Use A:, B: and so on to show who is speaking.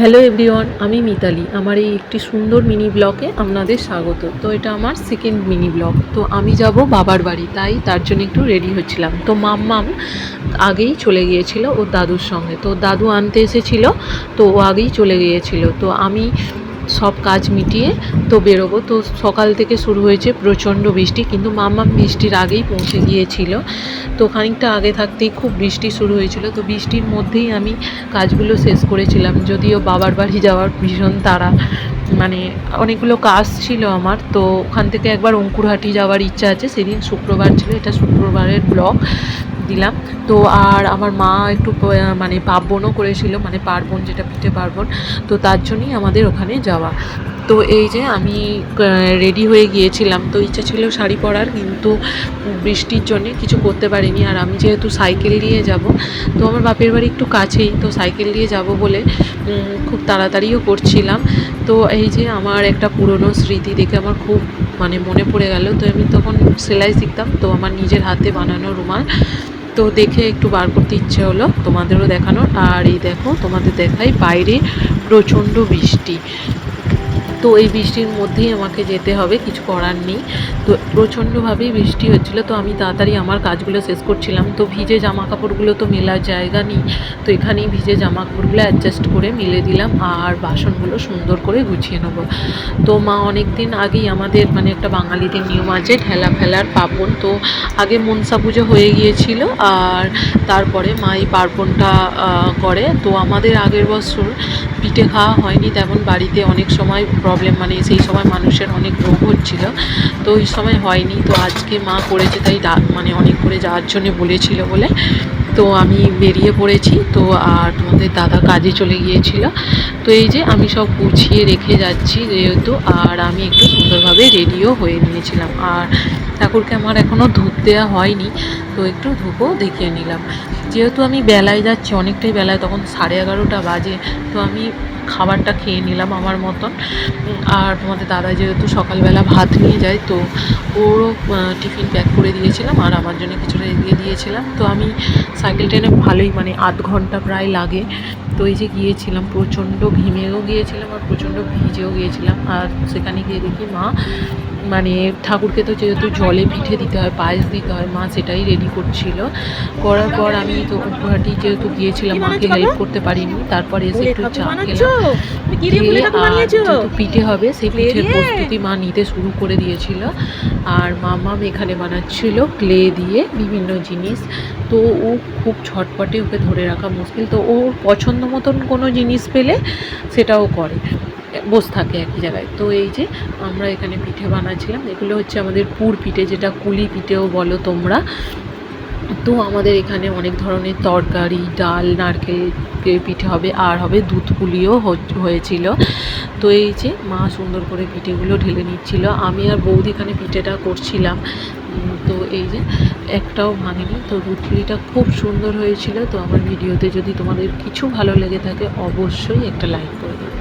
A: Hello everyone, আমি মিতালি। আমার এই একটি সুন্দর মিনি ব্লগে আপনাদের স্বাগত। তো এটা আমার সেকেন্ড মিনি ব্লগ। তো আমি যাব বাবার বাড়ি, তাই তার জন্য একটু রেডি হচ্ছিলাম। তো মাম্মাম আগেই চলে গিয়েছিল ওর দাদুর সঙ্গে। তো দাদু আনতে এসেছিল, তো ও আগেই চলে গিয়েছিল। তো আমি সব কাজ মিটিয়ে তো বেরোবো। তো সকাল থেকে শুরু হয়েছে প্রচণ্ড বৃষ্টি, কিন্তু মাম্মাম বৃষ্টির আগেই পৌঁছে গিয়েছিল। তো খানিকটা আগে থাকতেই খুব বৃষ্টি শুরু হয়েছিল। তো বৃষ্টির মধ্যেই আমি কাজগুলো শেষ করেছিলাম, যদিও বাবার বাড়ি যাওয়ার ভীষণ তাড়া, মানে অনেকগুলো কাজ ছিল আমার। তো ওখান থেকে একবার অঙ্কুরহাটি যাওয়ার ইচ্ছা আছে। সেদিন শুক্রবার ছিল, এটা শুক্রবারের ব্লগ দিলাম। তো আর আমার মা একটু মানে পার্বণও করেছিল, মানে পার্বণ যেটা পিঠে পার্বণ, তো তার জন্যই আমাদের ওখানে যাওয়া। তো এই যে আমি রেডি হয়ে গিয়েছিলাম। তো ইচ্ছা ছিল শাড়ি পরার, কিন্তু বৃষ্টির জন্যে কিছু করতে পারিনি। আর আমি যেহেতু সাইকেল নিয়ে যাব, তো আমার বাপের বাড়ি একটু কাছেই, তো সাইকেল দিয়ে যাব বলে খুব তাড়াতাড়িও করছিলাম। তো এই যে আমার একটা পুরনো স্মৃতি দেখে আমার খুব মানে মনে পড়ে গেল। তো আমি তখন সেলাই শিখতাম, তো আমার নিজের হাতে বানানো রুমাল, তো দেখে একটু বার করতে ইচ্ছে হলো তোমাদেরও দেখানোর। আর এই দেখো, তোমাদের দেখাই, বাইরে প্রচণ্ড বৃষ্টি। তো এই বৃষ্টির মধ্যেই আমাকে যেতে হবে, কিছু করার নেই। তো প্রচণ্ডভাবেই বৃষ্টি হচ্ছিল, তো আমি তাড়াতাড়ি আমার কাজগুলো শেষ করছিলাম। তো ভিজে জামা কাপড়গুলো তো মেলার জায়গা নেই, তো এখানেই ভিজে জামা কাপড়গুলো অ্যাডজাস্ট করে মেলে দিলাম। আর বাসনগুলো সুন্দর করে গুছিয়ে নেব। তো মা অনেক দিন আগেই, আমাদের মানে একটা বাঙালিদের নিয়ম আছে ঢেলা ফেলার পার্বণ, তো আগে মনসা পুজো হয়ে গিয়েছিল, আর তারপরে মা এই পার্বণটা করে। তো আমাদের আগের বছর পিঠে খাওয়া হয়নি তেমন, বাড়িতে অনেক সময় প্রবলেম, মানে সেই সময় মানুষের অনেক রোগ হচ্ছিল, তো ওই সময় হয়নি। তো আজকে মা করেছে, তাই মানে অনেক করে যাওয়ার জন্য বলেছিল বলে তো আমি বেরিয়ে পড়েছি। তো আর তোমাদের দাদা কাজে চলে গিয়েছিল। তো এই যে আমি সব গুছিয়ে রেখে যাচ্ছি যেহেতু, আর আমি একটু সুন্দরভাবে রেডিও হয়ে নিয়েছিলাম। আর ঠাকুরকে আমার এখনও ধূপ দেওয়া হয়নি, তো একটু ধূপও দেখিয়ে নিলাম। যেহেতু আমি বেলায় যাচ্ছি, অনেকটাই বেলায়, তখন 11:30 বাজে, তো আমি খাবারটা খেয়ে নিলাম আমার মতন। আর তোমাদের দাদা যেহেতু সকালবেলা ভাত নিয়ে যায়, তো ওরও টিফিন প্যাক করে দিয়েছিলাম, আর আমার জন্য কিছুটা এগিয়ে দিয়েছিলাম। তো আমি সাইকেল ট্রেনে ভালোই, মানে আধ ঘন্টা প্রায় লাগে। তো এই যে গিয়েছিলাম, প্রচণ্ড ঘেমেও গিয়েছিলাম আর প্রচণ্ড ভিজেও গিয়েছিলাম। আর সেখানে গিয়ে দেখি মা, মানে ঠাকুরকে তো যেহেতু জলে পিঠে দিতে হয়, পায়েস দিতে হয়, মা সেটাই রেডি করছিল। করার পর আমি তো গুয়াহাটি যেহেতু গিয়েছিলাম, মাকে হেল্প করতে পারিনি। তারপর এসে একটু চা খেলাম, খেয়ে আর যেহেতু পিঠে হবে সেই পিঠের প্রস্তুতি মা নিতে শুরু করে দিয়েছিল। আর মাম্মাম এখানে বানাচ্ছিল ক্লে দিয়ে বিভিন্ন জিনিস। তো ও খুব ছটপটে, ওকে ধরে রাখা মুশকিল। তো ওর পছন্দ মতন কোনো জিনিস পেলে সেটাও করে, বসে থাকে একই জায়গায়। তো এই যে আমরা এখানে পিঠে বানাচ্ছিলাম, এগুলো হচ্ছে আমাদের পুর পিঠে, যেটা কুলি পিঠেও বলো তোমরা। তো আমাদের এখানে অনেক ধরনের তরকারি, ডাল, নারকেল পিঠে হবে, আর হবে দুধ পুলিও হয়েছিল। তো এই যে মা সুন্দর করে পিঠেগুলো ঢেলে নিচ্ছিল, আমি আর বৌদি এখানে পিঠেটা করছিলাম। তো এই যে একটাও ভাঙেনি। তো দুধ পুলিটা খুব সুন্দর হয়েছিল। তো আমার ভিডিওতে যদি তোমাদের কিছু ভালো লেগে থাকে, অবশ্যই একটা লাইক করে দেবে।